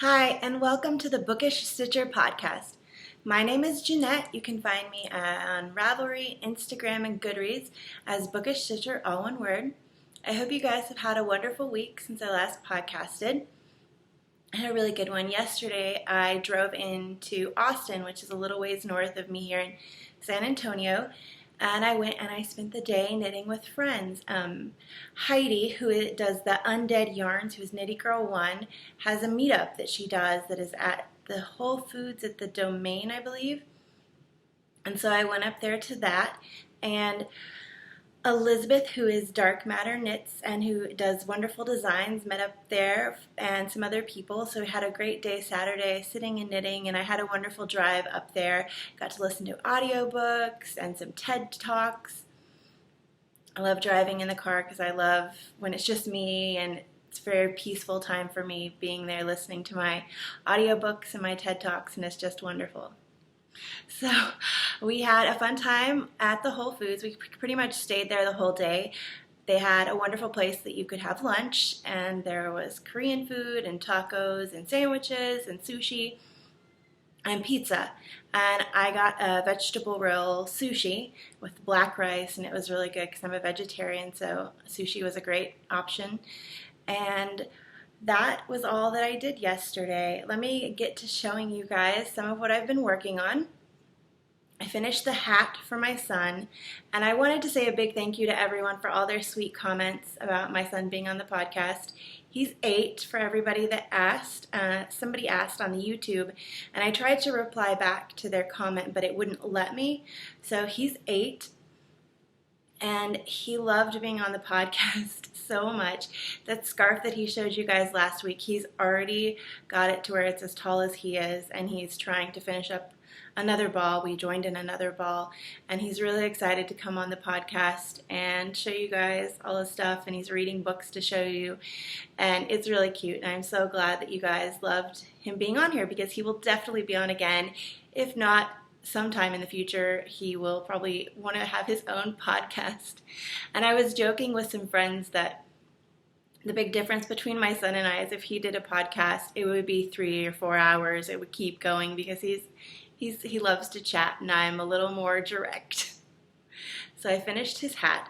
Hi, and welcome to the BookishStitcher Podcast. My name is Jeanette. You can find me on Ravelry, Instagram, and Goodreads as BookishStitcher, all one word. I hope you guys have had a wonderful week since I last podcasted. I had a really good one. Yesterday, I drove into Austin, which is a little ways north of me here in San Antonio, and I went and I spent the day knitting with friends. Heidi, who does the Undead Yarns, who's Knitty Girl 1, has a meetup that she does that is at the Whole Foods at the Domain, I believe. And so I went up there to that, and Elizabeth, who is Dark Matter Knits and who does wonderful designs, met up there, and some other people. So we had a great day Saturday sitting and knitting, and I had a wonderful drive up there. Got to listen to audiobooks and some TED Talks. I love driving in the car because I love when it's just me, and it's a very peaceful time for me being there listening to my audiobooks and my TED Talks, and it's just wonderful. So we had a fun time at the Whole Foods. We pretty much stayed there the whole day. They had a wonderful place that you could have lunch, and there was Korean food and tacos and sandwiches and sushi and pizza. And I got a vegetable roll sushi with black rice, and it was really good because I'm a vegetarian, so sushi was a great option. And that was all that I did yesterday. Let me get to showing you guys some of what I've been working on. I finished the hat for my son, and I wanted to say a big thank you to everyone for all their sweet comments about my son being on the podcast. He's 8 for everybody that asked. Somebody asked on the YouTube, and I tried to reply back to their comment, but it wouldn't let me. So he's 8. And he loved being on the podcast so much. That scarf that he showed you guys last week, he's already got it to where it's as tall as he is, and he's trying to finish up another ball. We joined in another ball, and he's really excited to come on the podcast and show you guys all his stuff, and he's reading books to show you, and it's really cute, and I'm so glad that you guys loved him being on here, because he will definitely be on again. If not, sometime in the future, he will probably want to have his own podcast. And I was joking with some friends that the big difference between my son and I is if he did a podcast, it would be 3 or 4 hours. It would keep going because he loves to chat, and I'm a little more direct. So I finished his hat.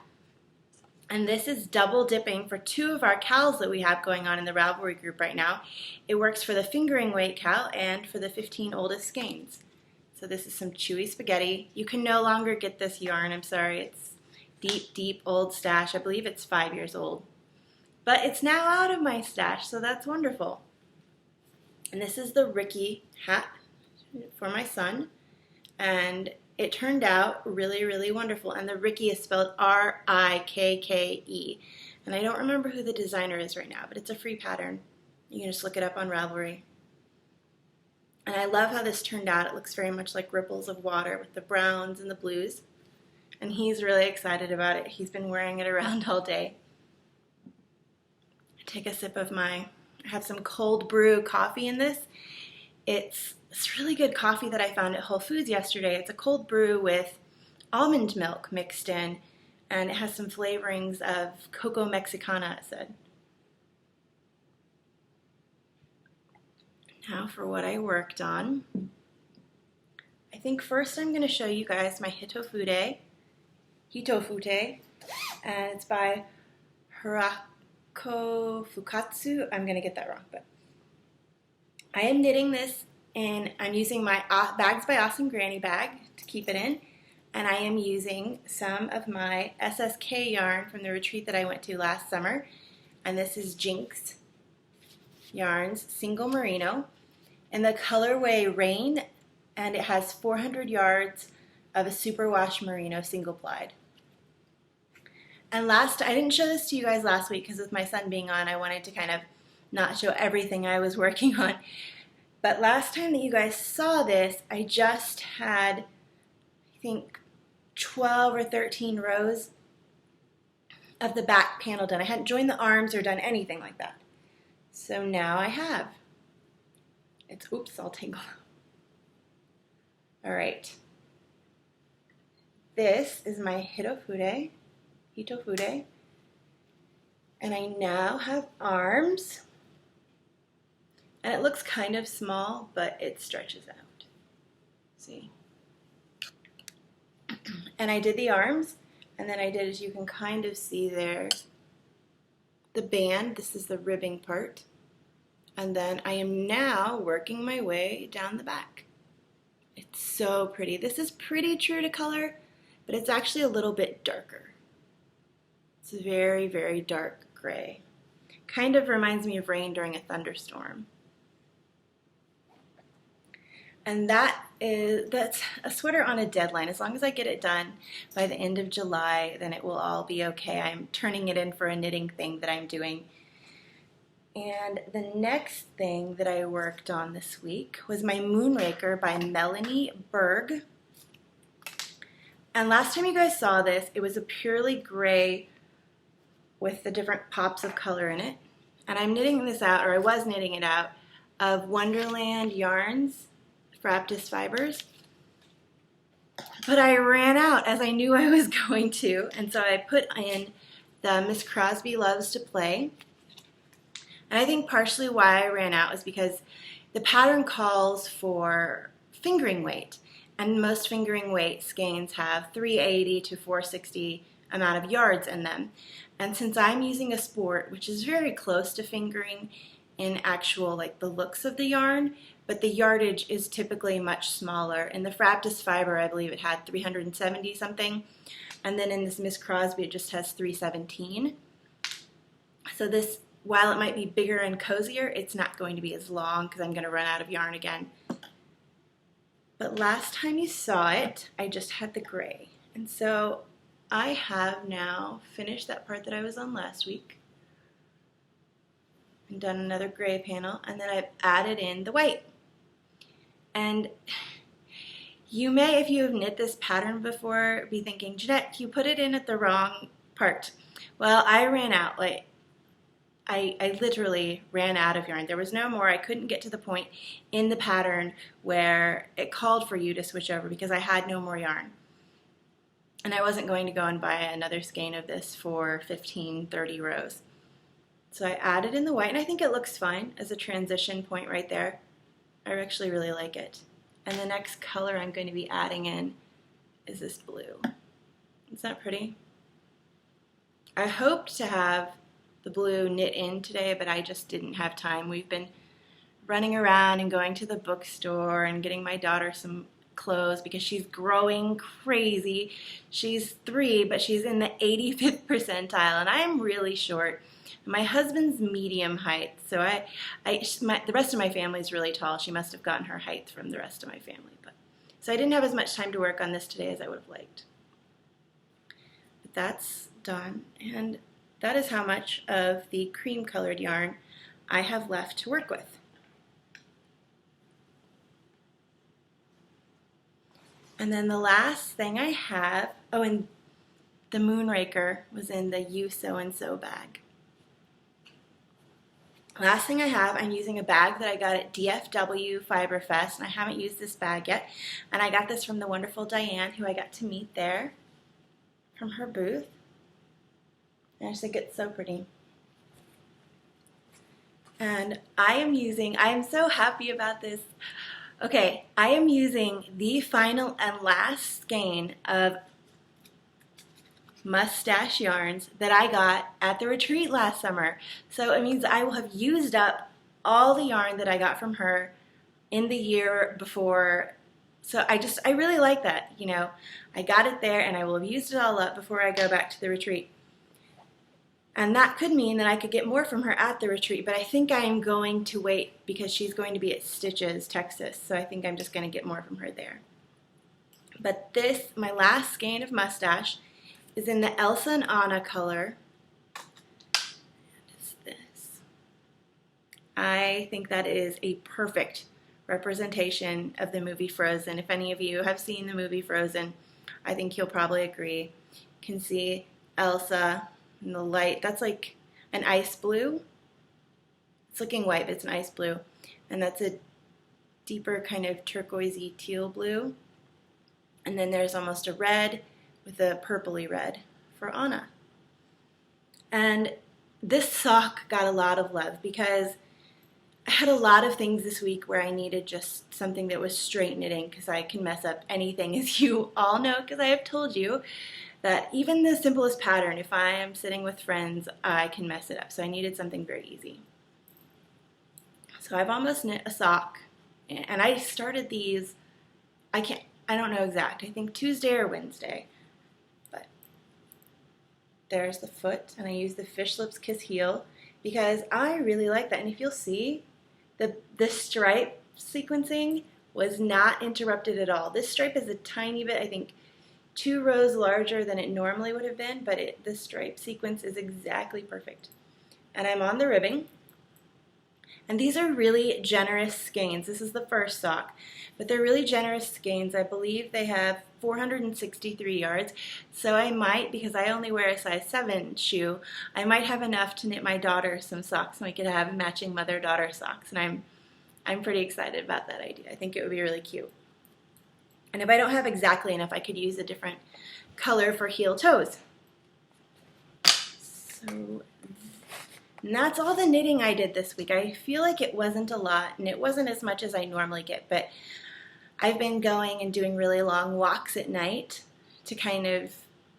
And this is double dipping for 2 of our KALs that we have going on in the Ravelry group right now. It works for the fingering weight KAL and for the 15 oldest skeins. So this is some chewy spaghetti. You can no longer get this yarn. I'm sorry. It's deep, deep old stash. I believe it's 5 years old. But it's now out of my stash, so that's wonderful. And this is the Ricky hat for my son. And it turned out really, really wonderful. And the Ricky is spelled R-I-K-K-E. And I don't remember who the designer is right now, but it's a free pattern. You can just look it up on Ravelry. And I love how this turned out. It looks very much like ripples of water with the browns and the blues. And he's really excited about it. He's been wearing it around all day. Take a sip of I have some cold brew coffee in this. It's really good coffee that I found at Whole Foods yesterday. It's a cold brew with almond milk mixed in, and it has some flavorings of Coco Mexicana, it said. Now for what I worked on. I think first I'm going to show you guys my Hitofute, and it's by Hirako Fukatsu. I'm going to get that wrong, but I am knitting this, and I'm using my Bags by Awesome Granny bag to keep it in, and I am using some of my SSK yarn from the retreat that I went to last summer, and this is Jinx Yarns Single Merino in the colorway Rain, and it has 400 yards of a superwash merino single plied. And I didn't show this to you guys last week because with my son being on, I wanted to kind of not show everything I was working on. But last time that you guys saw this, I just had, I think, 12 or 13 rows of the back panel done. I hadn't joined the arms or done anything like that. So now I have. It's, oops, I'll tangle. All right. This is my Hitofute. And I now have arms. And it looks kind of small, but it stretches out. See? And I did the arms, and then I did, as you can kind of see there, the band. This is the ribbing part. And then I am now working my way down the back. It's so pretty. This is pretty true to color, but it's actually a little bit darker. It's very, very dark gray. Kind of reminds me of rain during a thunderstorm. And that's a sweater on a deadline. As long as I get it done by the end of July, then it will all be okay. I'm turning it in for a knitting thing that I'm doing. And the next thing that I worked on this week was my Moonraker by Melanie Berg. And last time you guys saw this, it was a purely gray with the different pops of color in it. And I'm knitting this out, or I was knitting it out, of Wonderland Yarns Fraptis fibers, but I ran out, as I knew I was going to, and so I put in the Miss Crosby Loves to Play. And I think partially why I ran out was because the pattern calls for fingering weight, and most fingering weight skeins have 380 to 460 amount of yards in them. And since I'm using a sport, which is very close to fingering in actual, like, the looks of the yarn, but the yardage is typically much smaller. In the Fraptis fiber, I believe it had 370 something, and then in this Miss Crosby, it just has 317. So this, while it might be bigger and cozier, it's not going to be as long because I'm going to run out of yarn again. But last time you saw it, I just had the gray. And so I have now finished that part that I was on last week and done another gray panel, and then I've added in the white. And you may, if you have knit this pattern before, be thinking, Jeanette, you put it in at the wrong part. Well, I ran out. Like, I literally ran out of yarn. There was no more. I couldn't get to the point in the pattern where it called for you to switch over because I had no more yarn. And I wasn't going to go and buy another skein of this for 15, 30 rows. So I added in the white, and I think it looks fine as a transition point right there. I actually really like it. And the next color I'm going to be adding in is this blue. Isn't that pretty? I hoped to have the blue knit in today, but I just didn't have time. We've been running around and going to the bookstore and getting my daughter some clothes because she's growing crazy. She's 3, but she's in the 85th percentile, and I am really short. My husband's medium height, so the rest of my family is really tall. She must have gotten her height from the rest of my family. So I didn't have as much time to work on this today as I would have liked. But that's done, and that is how much of the cream-colored yarn I have left to work with. And then the last thing I have, oh, and the Moonraker was in the You So and So bag. Last thing I have, I'm using a bag that I got at DFW Fiber Fest, and I haven't used this bag yet. And I got this from the wonderful Diane, who I got to meet there from her booth. And I just think it's so pretty. And I am so happy about this. Okay, I am using the final and last skein of mustache yarns that I got at the retreat last summer. So it means I will have used up all the yarn that I got from her in the year before. So I really like that, you know. I got it there and I will have used it all up before I go back to the retreat. And that could mean that I could get more from her at the retreat, but I think I am going to wait because she's going to be at Stitches, Texas. So I think I'm just going to get more from her there. But this, my last skein of mustache, is in the Elsa and Anna color. What is this? I think that is a perfect representation of the movie Frozen. If any of you have seen the movie Frozen, I think you'll probably agree. You can see Elsa in the light. That's like an ice blue. It's looking white, but it's an ice blue. And that's a deeper kind of turquoisey teal blue. And then there's almost a red with a purpley red for Anna. And this sock got a lot of love because I had a lot of things this week where I needed just something that was straight knitting because I can mess up anything, as you all know, because I have told you that even the simplest pattern, if I am sitting with friends, I can mess it up. So I needed something very easy. So I've almost knit a sock, and I started these, I don't know exact, I think Tuesday or Wednesday, but there's the foot, and I use the Fish Lips Kiss heel because I really like that. And if you'll see, the stripe sequencing was not interrupted at all. This stripe is a tiny bit, I think 2 rows larger than it normally would have been, but the stripe sequence is exactly perfect. And I'm on the ribbing. And these are really generous skeins. This is the first sock, but they're really generous skeins. I believe they have 463 yards, so I might, because I only wear a size 7 shoe, I might have enough to knit my daughter some socks, and we could have matching mother-daughter socks, and I'm pretty excited about that idea. I think it would be really cute. And if I don't have exactly enough, I could use a different color for heel toes. So, and that's all the knitting I did this week. I feel like it wasn't a lot, and it wasn't as much as I normally get, but I've been going and doing really long walks at night to kind of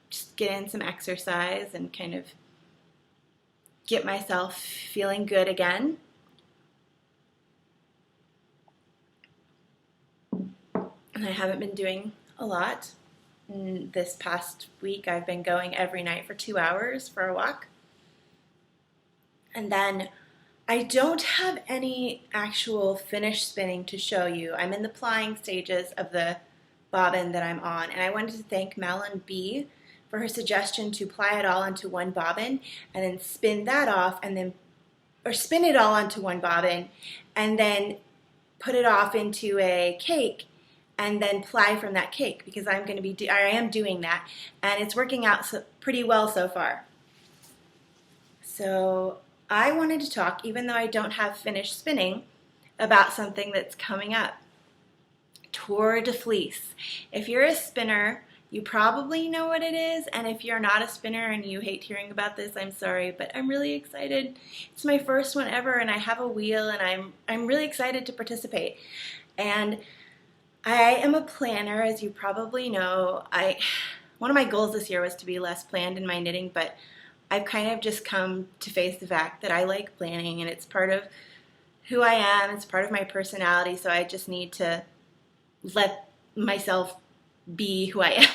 just get in some exercise and kind of get myself feeling good again. And I haven't been doing a lot. And this past week I've been going every night for 2 hours for a walk. And then I don't have any actual finished spinning to show you. I'm in the plying stages of the bobbin that I'm on, and I wanted to thank Malin B for her suggestion to ply it all onto one bobbin and then spin that off, and then, or spin it all onto one bobbin and then put it off into a cake and then ply from that cake, because I am doing that, and it's working out pretty well so far. So I wanted to talk, even though I don't have finished spinning, about something that's coming up. Tour de Fleece. If you're a spinner, you probably know what it is, and if you're not a spinner and you hate hearing about this, I'm sorry, but I'm really excited. It's my first one ever, and I have a wheel, and I'm really excited to participate. And I am a planner, as you probably know. One of my goals this year was to be less planned in my knitting, but I've kind of just come to face the fact that I like planning, and it's part of who I am, it's part of my personality, so I just need to let myself be who I am.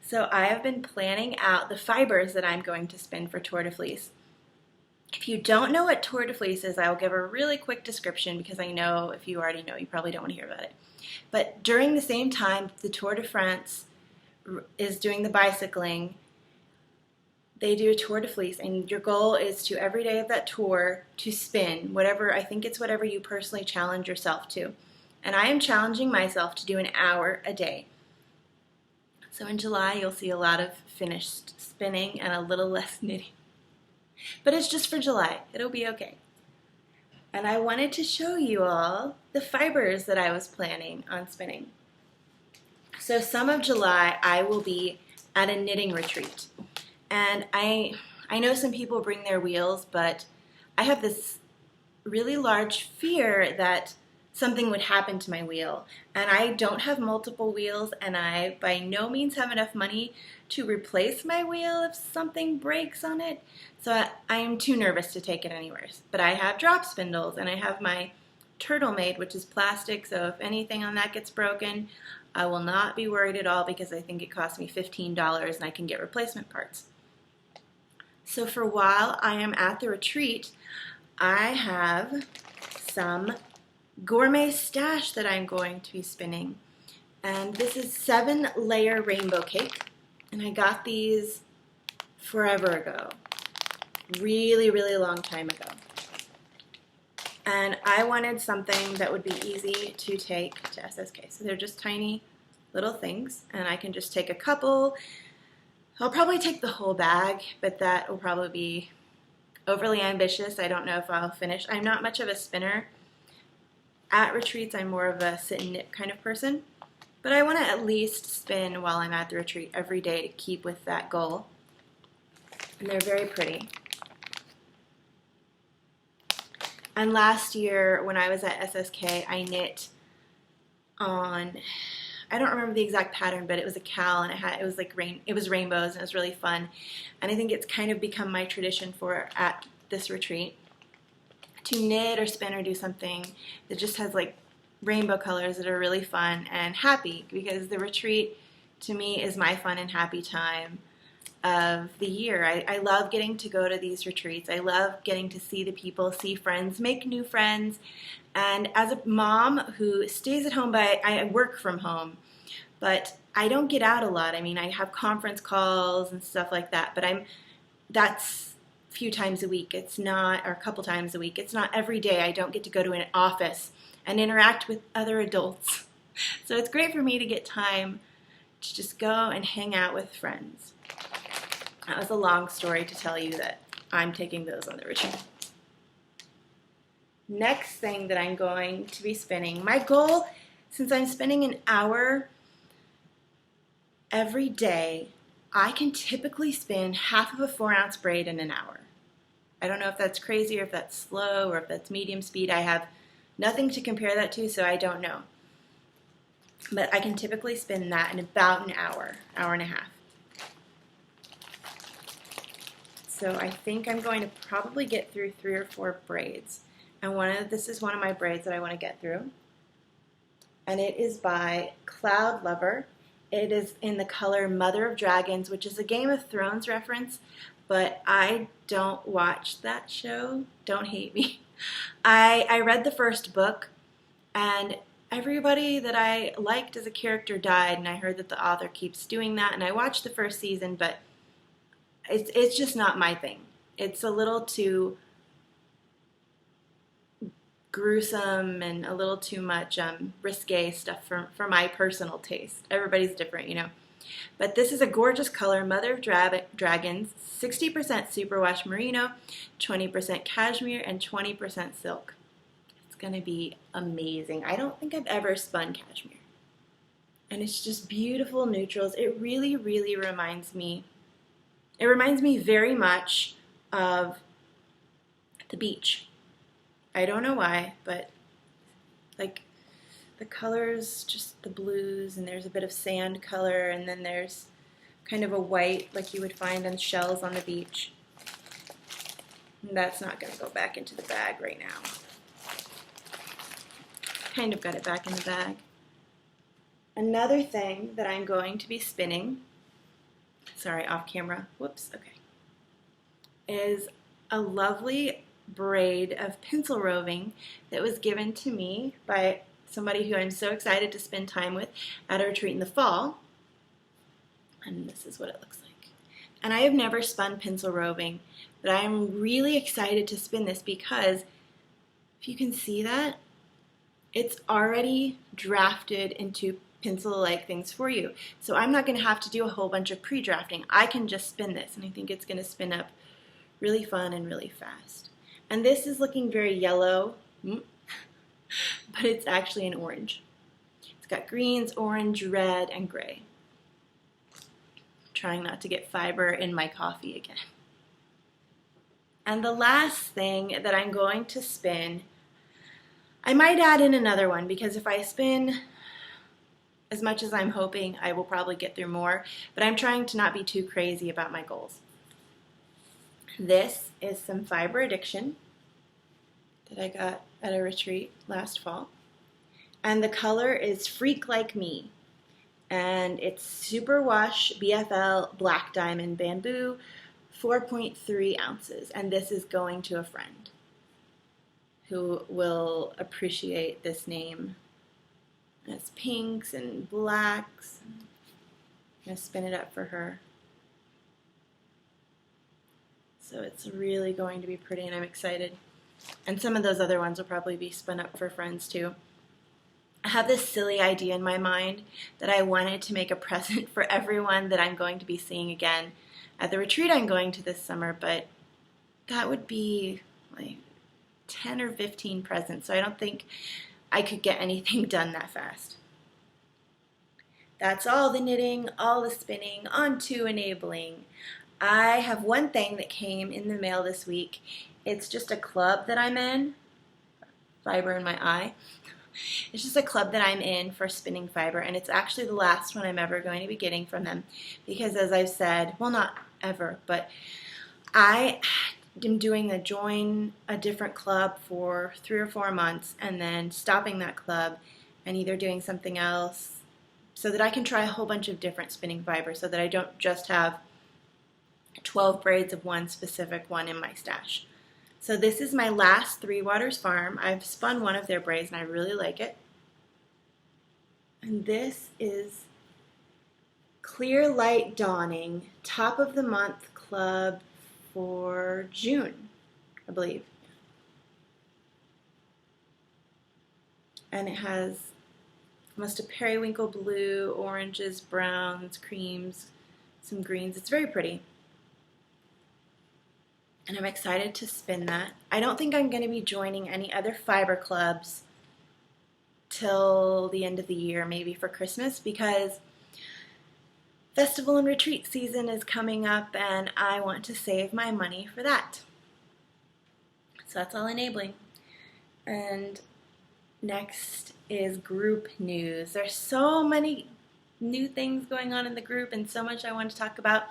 So I have been planning out the fibers that I'm going to spin for Tour de Fleece. If you don't know what Tour de Fleece is, I will give a really quick description, because I know if you already know, you probably don't want to hear about it. But during the same time the Tour de France is doing the bicycling, they do a Tour de Fleece, and your goal is to, every day of that tour, to spin whatever, I think it's whatever you personally challenge yourself to. And I am challenging myself to do an hour a day. So in July, you'll see a lot of finished spinning and a little less knitting. But it's just for July. It'll be okay. And I wanted to show you all the fibers that I was planning on spinning. So some of July, I will be at a knitting retreat. And I know some people bring their wheels, but I have this really large fear that something would happen to my wheel. And I don't have multiple wheels, and I by no means have enough money to replace my wheel if something breaks on it. So I am too nervous to take it anywhere. But I have drop spindles, and I have my Turtle Made, which is plastic, so if anything on that gets broken, I will not be worried at all, because I think it cost me $15 and I can get replacement parts. So for while I am at the retreat, I have some gourmet stash that I'm going to be spinning. And this is 7-layer rainbow cake. And I got these forever ago. Really, really long time ago. And I wanted something that would be easy to take to SSK. So they're just tiny little things. And I can just take a couple. I'll probably take the whole bag, but that will probably be overly ambitious. I don't know if I'll finish. I'm not much of a spinner. At retreats, I'm more of a sit and knit kind of person. But I want to at least spin while I'm at the retreat every day to keep with that goal. And they're very pretty. And last year when I was at SSK, I knit on, I don't remember the exact pattern, but it was a KAL, and it was rainbows, and it was really fun. And I think it's kind of become my tradition for at this retreat to knit or spin or do something that just has like rainbow colors that are really fun and happy, because the retreat to me is my fun and happy time of the year. I love getting to go to these retreats. I love getting to see the people, see friends, make new friends. And as a mom who stays at home, I work from home, but I don't get out a lot. I mean, I have conference calls and stuff like that, but that's a few times a week. It's not, or a couple times a week. It's not every day. I don't get to go to an office and interact with other adults. So it's great for me to get time to just go and hang out with friends. That was a long story to tell you that I'm taking those on the retreat. Next thing that I'm going to be spinning, my goal, since I'm spending an hour every day, I can typically spin half of a 4-ounce braid in an hour. I don't know if that's crazy or if that's slow or if that's medium speed. I have nothing to compare that to, so I don't know. But I can typically spin that in about an hour and a half. So I think I'm going to probably get through 3 or 4 braids. And this is one of my braids that I want to get through. And it is by Cloud Lover. It is in the color Mother of Dragons, which is a Game of Thrones reference, but I don't watch that show. Don't hate me. I read the first book, and everybody that I liked as a character died, and I heard that the author keeps doing that, and I watched the first season, but it's just not my thing. It's a little too gruesome and a little too much risque stuff for my personal taste. Everybody's different, you know. But this is a gorgeous color, Mother of Dragons, 60% superwash merino, 20% cashmere, and 20% silk. It's going to be amazing. I don't think I've ever spun cashmere. And it's just beautiful neutrals. It really, really reminds me very much of the beach. I don't know why, but like the colors, just the blues, and there's a bit of sand color, and then there's kind of a white like you would find on shells on the beach. And that's not going to go back into the bag right now. Kind of got it back in the bag. Another thing that I'm going to be spinning, sorry, off camera, whoops, okay, is a lovely braid of Pintle roving that was given to me by somebody who I'm so excited to spend time with at a retreat in the fall. And this is what it looks like. And I have never spun Pintle roving, but I am really excited to spin this because if you can see that, it's already drafted into pencil-like things for you. So I'm not going to have to do a whole bunch of pre-drafting. I can just spin this, and I think it's going to spin up really fun and really fast. And this is looking very yellow, but it's actually an orange. It's got greens, orange, red, and gray. Trying not to get fiber in my coffee again. And the last thing that I'm going to spin, I might add in another one, because if I spin as much as I'm hoping, I will probably get through more, but I'm trying to not be too crazy about my goals. This is some Fiber Addiction that I got at a retreat last fall. And the color is Freak Like Me. And it's Superwash BFL Black Diamond Bamboo, 4.3 ounces. And this is going to a friend who will appreciate this name. And it's pinks and blacks. I'm going to spin it up for her. So it's really going to be pretty, and I'm excited. And some of those other ones will probably be spun up for friends too. I have this silly idea in my mind that I wanted to make a present for everyone that I'm going to be seeing again at the retreat I'm going to this summer, but that would be like 10 or 15 presents, so I don't think I could get anything done that fast. That's all the knitting, all the spinning, on to enabling. I have one thing that came in the mail this week. It's just a club that I'm in, fiber in my eye. It's just a club that I'm in for spinning fiber, and it's actually the last one I'm ever going to be getting from them because, as I've said, well, not ever, but I am doing join a different club for 3 or 4 months and then stopping that club and either doing something else so that I can try a whole bunch of different spinning fibers so that I don't just have 12 braids of one specific one in my stash. So this is my last Three Waters Farm. I've spun one of their braids and I really like it. And this is Clear Light Dawning, top of the month club for June, I believe. And it has almost a periwinkle blue, oranges, browns, creams, some greens. It's very pretty. And I'm excited to spin that. I don't think I'm going to be joining any other fiber clubs till the end of the year, maybe for Christmas, because festival and retreat season is coming up and I want to save my money for that. So that's all enabling. And next is group news. There's so many new things going on in the group and so much I want to talk about.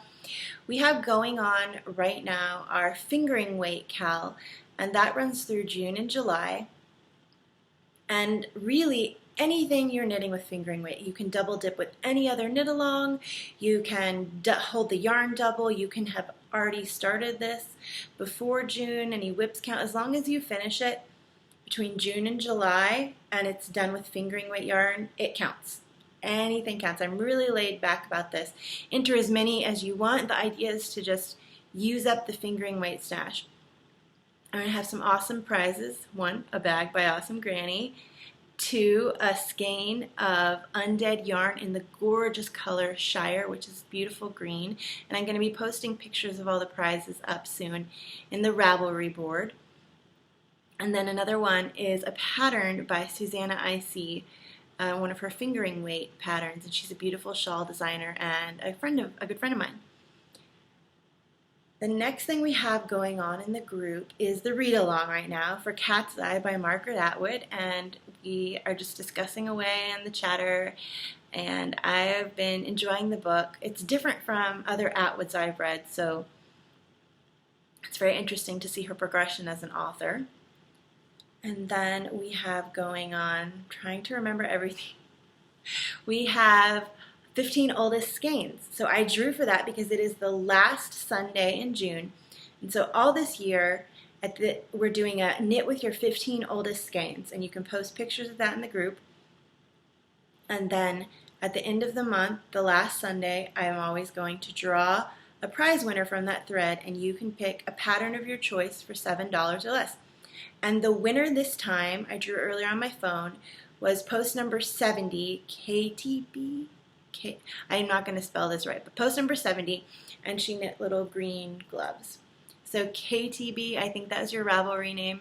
We have going on right now our fingering weight KAL, and that runs through June and July. And really, anything you're knitting with fingering weight, you can double dip with any other knit along. You can hold the yarn double. You can have already started this before June. Any whips count as long as you finish it between June and July, and it's done with fingering weight yarn. It counts. Anything counts. I'm really laid back about this. Enter as many as you want. The idea is to just use up the fingering weight stash. I'm going to have some awesome prizes. 1, a bag by Awesome Granny. 2, a skein of undead yarn in the gorgeous color Shire, which is beautiful green. And I'm going to be posting pictures of all the prizes up soon in the Ravelry board. And then another one is a pattern by Susanna I.C., one of her fingering weight patterns, and she's a beautiful shawl designer and a good friend of mine. The next thing we have going on in the group is the read along right now for Cat's Eye by Margaret Atwood, and we are just discussing away in the chatter, and I have been enjoying the book. It's different from other Atwoods I've read, so it's very interesting to see her progression as an author. And then we have going on, trying to remember everything, we have 15 Oldest Skeins. So I drew for that because it is the last Sunday in June. And so all this year, we're doing a knit with your 15 oldest skeins. And you can post pictures of that in the group. And then at the end of the month, the last Sunday, I'm always going to draw a prize winner from that thread. And you can pick a pattern of your choice for $7 or less. And the winner this time, I drew earlier on my phone, was post number 70, KTB. I'm not going to spell this right, but post number 70, and she knit little green gloves. So KTB, I think that's your Ravelry name.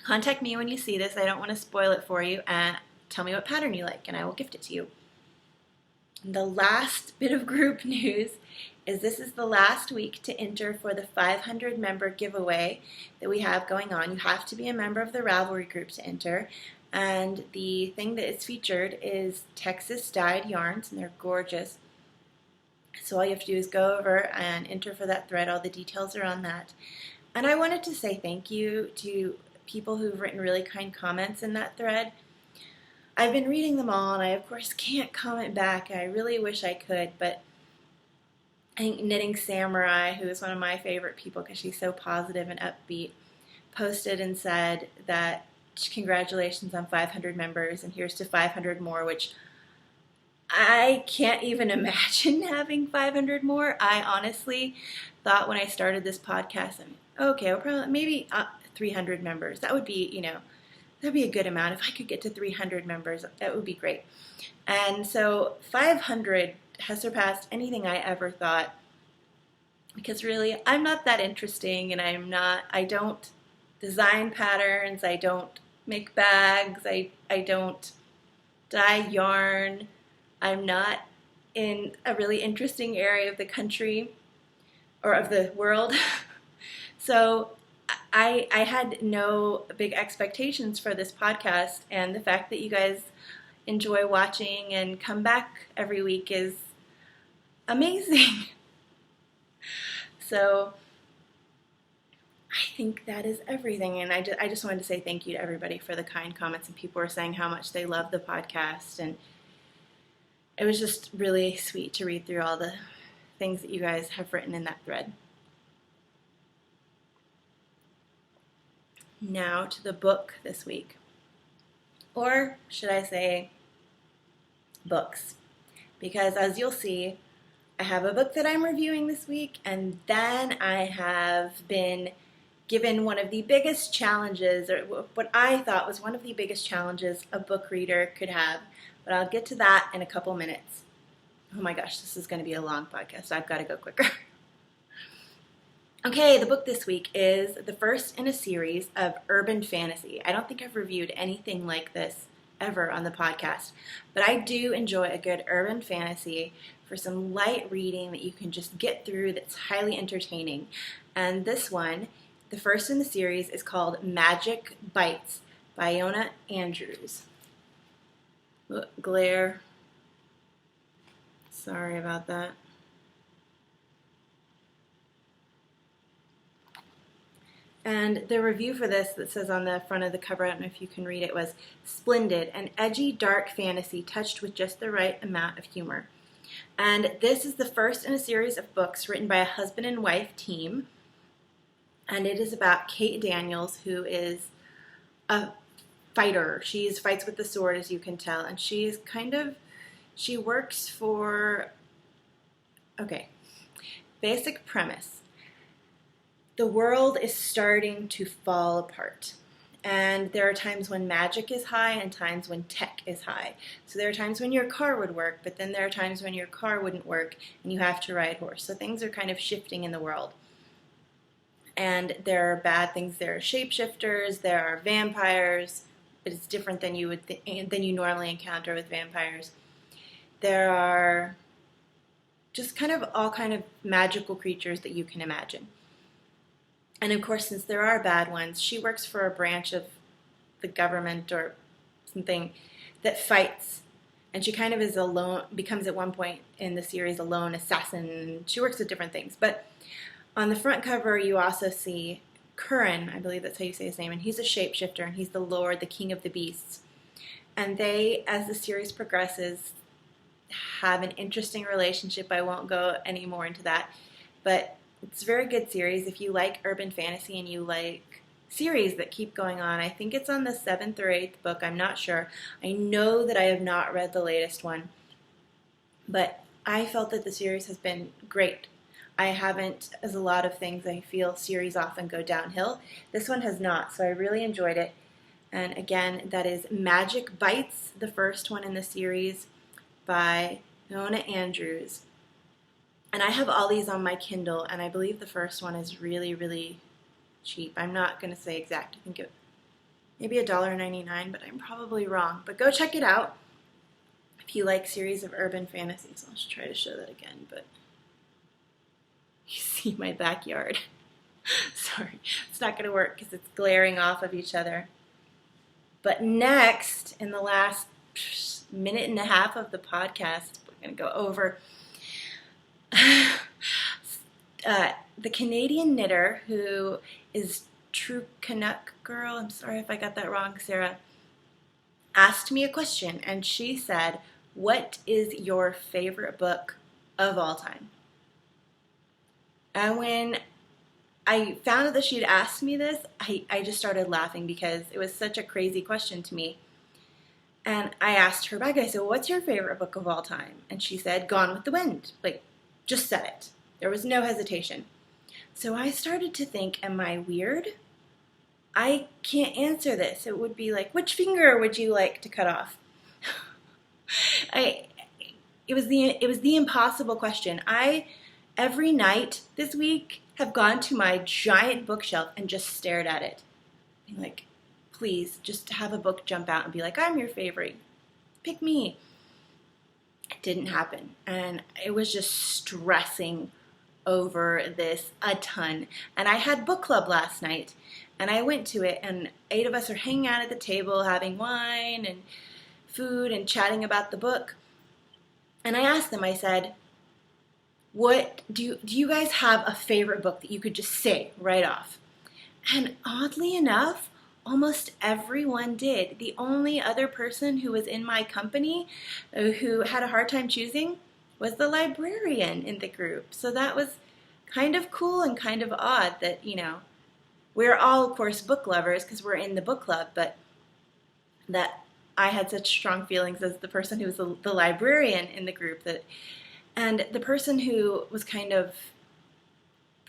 Contact me when you see this. I don't want to spoil it for you, and tell me what pattern you like, and I will gift it to you. And the last bit of group news is this is the last week to enter for the 500 member giveaway that we have going on. You have to be a member of the Ravelry group to enter. And the thing that is featured is Texas dyed yarns, and they're gorgeous. So all you have to do is go over and enter for that thread. All the details are on that. And I wanted to say thank you to people who've written really kind comments in that thread. I've been reading them all, and I, of course, can't comment back. I really wish I could, but I think Knitting Samurai, who is one of my favorite people because she's so positive and upbeat, posted and said that congratulations on 500 members, and here's to 500 more, which I can't even imagine having 500 more. I honestly thought when I started this podcast, okay, we'll probably maybe 300 members. That would be, that'd be a good amount. If I could get to 300 members, that would be great. And so 500 has surpassed anything I ever thought, because really, I'm not that interesting, and I don't design patterns, I don't make bags, I don't dye yarn, I'm not in a really interesting area of the country or of the world. So I had no big expectations for this podcast, and the fact that you guys enjoy watching and come back every week is amazing. So I think that is everything, and I just wanted to say thank you to everybody for the kind comments, and people were saying how much they love the podcast, and it was just really sweet to read through all the things that you guys have written in that thread. Now to the book this week, or should I say books, because as you'll see, I have a book that I'm reviewing this week, and then I have been given one of the biggest challenges, or what I thought was one of the biggest challenges a book reader could have, but I'll get to that in a couple minutes. Oh my gosh, this is going to be a long podcast. I've got to go quicker. Okay, the book this week is the first in a series of urban fantasy. I don't think I've reviewed anything like this ever on the podcast, but I do enjoy a good urban fantasy for some light reading that you can just get through that's highly entertaining. And this one, the first in the series, is called Magic Bites by Ilona Andrews. Glare. Sorry about that. And the review for this that says on the front of the cover, I don't know if you can read it, was splendid, an edgy, dark fantasy touched with just the right amount of humor. And this is the first in a series of books written by a husband and wife team. And it is about Kate Daniels, who is a fighter. She fights with the sword, as you can tell. And she works for, okay, basic premise. The world is starting to fall apart. And there are times when magic is high and times when tech is high. So there are times when your car would work, but then there are times when your car wouldn't work and you have to ride horse. So things are kind of shifting in the world. And there are bad things. There are shapeshifters, there are vampires, but it's different than you normally encounter with vampires. There are just kind of all kind of magical creatures that you can imagine. And of course, since there are bad ones, she works for a branch of the government or something that fights. And she kind of is alone, becomes at one point in the series a lone assassin. She works with different things. But on the front cover, you also see Curran, I believe that's how you say his name, and he's a shapeshifter, and he's the Lord, the King of the Beasts. And they, as the series progresses, have an interesting relationship. I won't go any more into that. But it's a very good series. If you like urban fantasy and you like series that keep going on, I think it's on the 7th or 8th book. I'm not sure. I know that I have not read the latest one, but I felt that the series has been great. I haven't, as a lot of things, I feel series often go downhill. This one has not, so I really enjoyed it. And again, that is Magic Bites, the first one in the series by Ilona Andrews. And I have all these on my Kindle, and I believe the first one is really, really cheap. I'm not going to say exact. I think it maybe $1.99, but I'm probably wrong. But go check it out if you like series of urban fantasies. I'll just try to show that again, but you see my backyard. Sorry, it's not going to work because it's glaring off of each other. But next, in the last minute and a half of the podcast, we're going to go over the Canadian knitter who is True Canuck Girl. I'm sorry if I got that wrong, Sarah. Asked me a question, and she said, "What is your favorite book of all time?" And when I found out that she'd asked me this, I just started laughing because it was such a crazy question to me. And I asked her back, I said, "What's your favorite book of all time?" And she said, "Gone with the Wind." Like, just said it. There was no hesitation. So I started to think, am I weird? I can't answer this. It would be like, which finger would you like to cut off? It was the impossible question. I, every night this week, have gone to my giant bookshelf and just stared at it. Being like, please, just have a book jump out and be like, I'm your favorite. Pick me. It didn't happen. And it was just stressing over this a ton. And I had book club last night, and I went to it, and 8 of us are hanging out at the table having wine and food and chatting about the book. And I asked them, I said, what do you guys have a favorite book that you could just say right off? And oddly enough, almost everyone did. The only other person who was in my company who had a hard time choosing was the librarian in the group. So that was kind of cool and kind of odd that, we're all, of course, book lovers because we're in the book club, but that I had such strong feelings as the person who was the librarian in the group, and the person who was kind of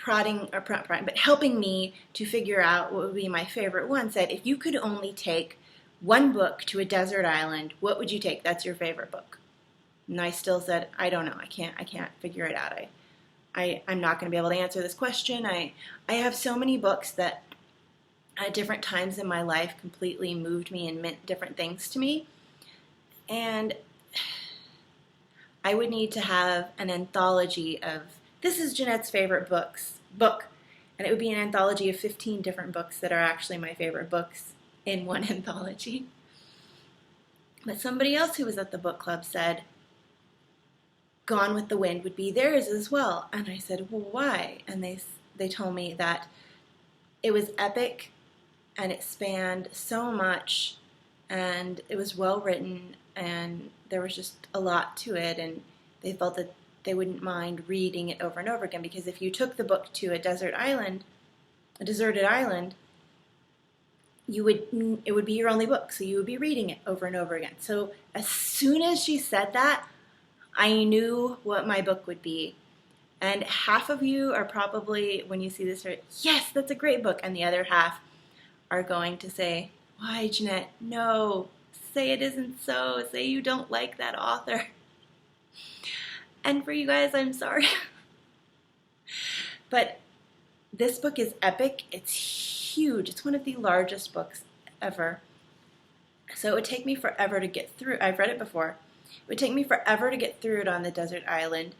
helping me to figure out what would be my favorite one said, if you could only take one book to a desert island, what would you take? That's your favorite book. And I still said, I don't know. I can't figure it out. I'm not going to be able to answer this question. I have so many books that at different times in my life completely moved me and meant different things to me. And I would need to have an anthology of, this is Jeanette's favorite book. And it would be an anthology of 15 different books that are actually my favorite books in one anthology. But somebody else who was at the book club said, Gone with the Wind would be theirs as well. And I said, well, why? And they told me that it was epic and it spanned so much and it was well written and there was just a lot to it, and they felt that they wouldn't mind reading it over and over again, because if you took the book to a deserted island, it would be your only book, so you would be reading it over and over again. So as soon as she said that, I knew what my book would be. And half of you are probably, when you see this, are, yes, that's a great book. And the other half are going to say, why, Jeanette? No, say it isn't so. Say you don't like that author. And for you guys, I'm sorry. But this book is epic. It's huge. It's one of the largest books ever. So it would take me forever to get through. I've read it before. It would take me forever to get through it on the desert island.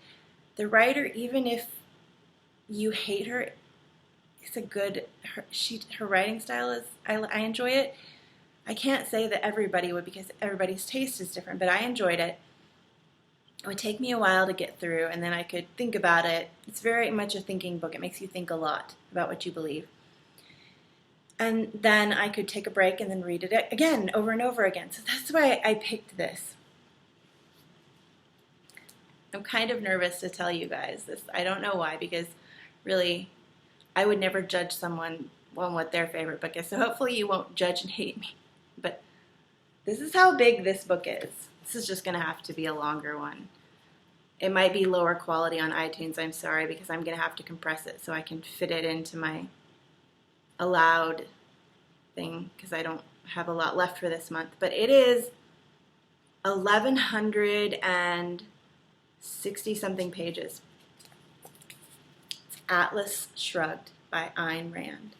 The writer, even if you hate her, it's a good, her writing style is, I enjoy it. I can't say that everybody would, because everybody's taste is different, but I enjoyed it. It would take me a while to get through, and then I could think about it. It's very much a thinking book. It makes you think a lot about what you believe. And then I could take a break and then read it again, over and over again. So that's why I picked this. I'm kind of nervous to tell you guys this. I don't know why, because really, I would never judge someone on what their favorite book is. So hopefully you won't judge and hate me. But this is how big this book is. This is just going to have to be a longer one. It might be lower quality on iTunes, I'm sorry, because I'm going to have to compress it so I can fit it into my allowed thing, because I don't have a lot left for this month. But it is 1,160-something pages. It's Atlas Shrugged by Ayn Rand.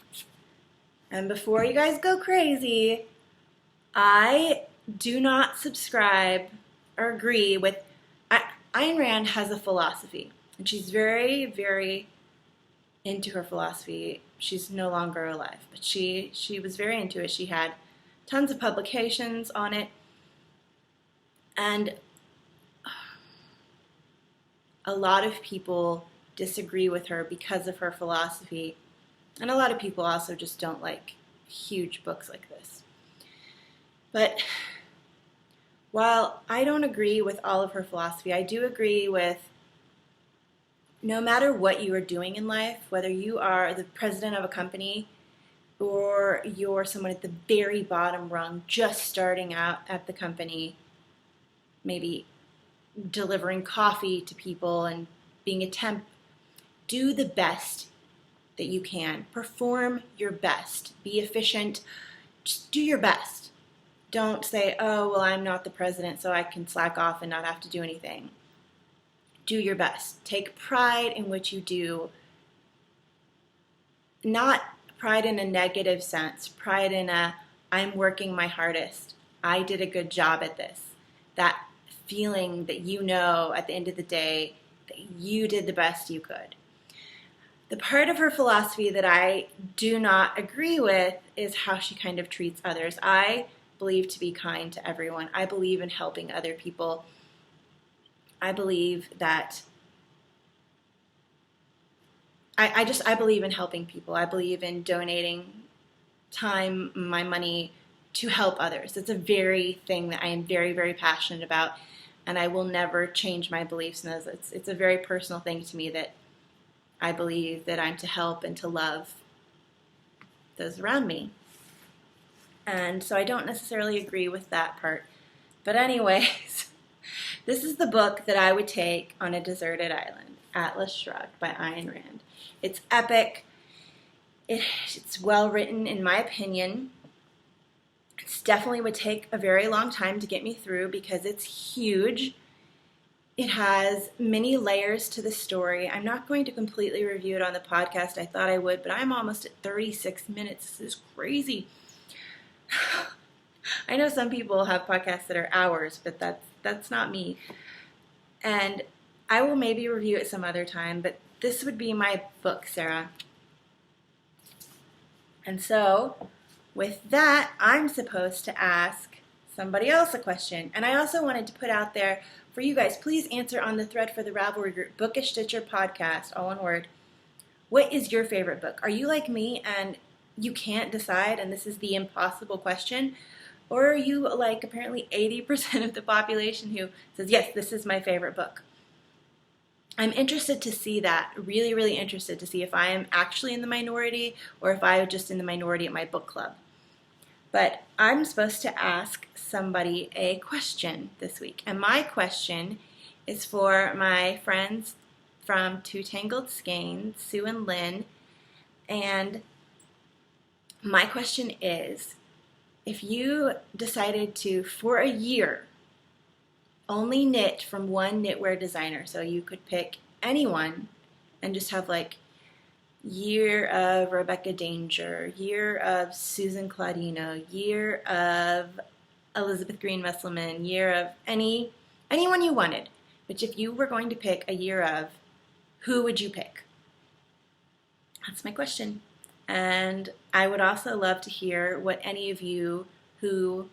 And before you guys go crazy, I do not subscribe or agree with, Ayn Rand has a philosophy, and she's very, very into her philosophy. She's no longer alive, but she was very into it. She had tons of publications on it, and a lot of people disagree with her because of her philosophy, and a lot of people also just don't like huge books like this. But while I don't agree with all of her philosophy, I do agree with, no matter what you are doing in life, whether you are the president of a company or you're someone at the very bottom rung, just starting out at the company, maybe delivering coffee to people and being a temp, do the best that you can. Perform your best. Be efficient. Just do your best. Don't say, oh, well, I'm not the president, so I can slack off and not have to do anything. Do your best. Take pride in what you do. Not pride in a negative sense. Pride in I'm working my hardest. I did a good job at this. That feeling that you know at the end of the day that you did the best you could. The part of her philosophy that I do not agree with is how she kind of treats others. I believe to be kind to everyone. I believe in helping other people. I believe that I believe in helping people. I believe in donating time, my money to help others. It's a very thing that I am very, very passionate about, and I will never change my beliefs in those. It's a very personal thing to me that I believe that I'm to help and to love those around me. And so I don't necessarily agree with that part. But anyways, this is the book that I would take on a deserted island, Atlas Shrugged by Ayn Rand. It's epic. It's well written, in my opinion. It definitely would take a very long time to get me through because it's huge. It has many layers to the story. I'm not going to completely review it on the podcast. I thought I would, but I'm almost at 36 minutes. This is crazy. I know some people have podcasts that are hours, but that's not me. And I will maybe review it some other time, but this would be my book, Sarah. And so, with that, I'm supposed to ask somebody else a question. And I also wanted to put out there for you guys, please answer on the thread for the Ravelry group, BookishStitcher Podcast, all one word. What is your favorite book? Are you like me and you can't decide and this is the impossible question? Or are you like apparently 80% of the population who says, yes, this is my favorite book? I'm interested to see that, really, really interested to see if I am actually in the minority or if I'm just in the minority at my book club. But I'm supposed to ask somebody a question this week. And my question is for my friends from Two Tangled Skeins, Sue and Lynn. And my question is, if you decided to, for a year, only knit from one knitwear designer, so you could pick anyone and just have like year of Rebecca Danger, year of Susan Claudino, year of Elizabeth Green Musselman, year of anyone you wanted. But if you were going to pick a year of, who would you pick? That's my question. And I would also love to hear what any of you who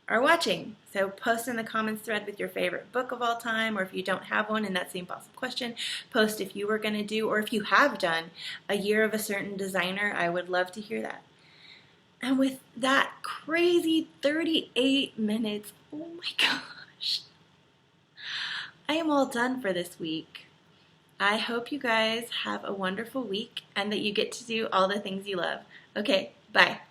are watching. So post in the comments thread with your favorite book of all time, or if you don't have one and that's the impossible question, post if you were going to do, or if you have done, a year of a certain designer. I would love to hear that. And with that crazy 38 minutes, oh my gosh, I am all done for this week. I hope you guys have a wonderful week and that you get to do all the things you love. Okay, bye.